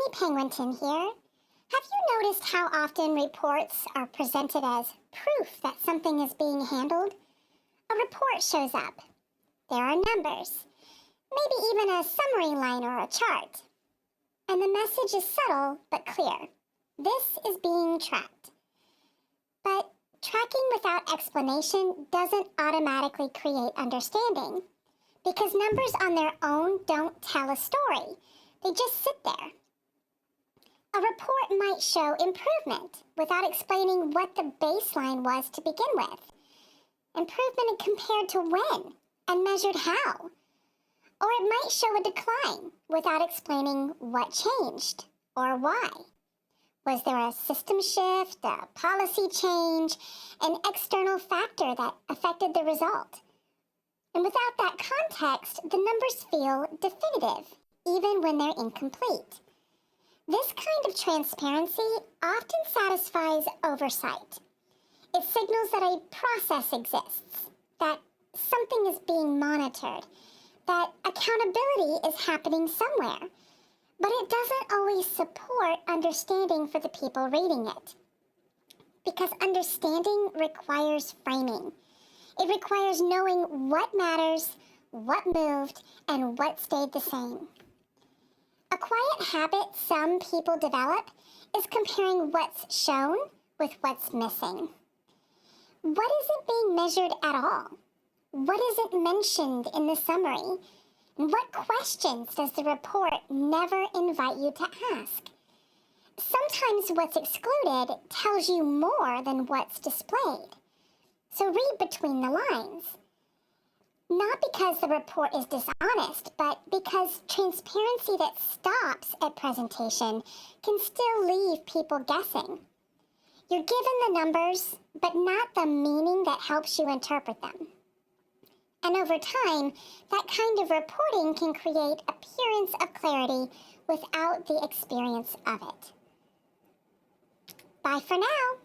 Amy Penguinton here. Have you noticed how often reports are presented as proof that something is being handled? A report shows up. There are numbers, maybe even a summary line or a chart. And the message is subtle but clear. This is being tracked. But tracking without explanation doesn't automatically create understanding, because numbers on their own don't tell a story. They just sit there. A report might show improvement without explaining what the baseline was to begin with. Improvement compared to when and measured how. Or it might show a decline without explaining what changed or why. Was there a system shift, a policy change, an external factor that affected the result? And without that context, the numbers feel definitive, even when they're incomplete. This kind of transparency often satisfies oversight. It signals that a process exists, that something is being monitored, that accountability is happening somewhere. But it doesn't always support understanding for the people reading it. Because understanding requires framing. It requires knowing what matters, what moved, and what stayed the same. A quiet habit some people develop is comparing what's shown with what's missing. What isn't being measured at all? What isn't mentioned in the summary? And what questions does the report never invite you to ask? Sometimes what's excluded tells you more than what's displayed. So read between the lines. Not because the report is dishonest, but because transparency that stops at presentation can still leave people guessing. You're given the numbers, but not the meaning that helps you interpret them. And over time, that kind of reporting can create appearance of clarity without the experience of it. Bye for now.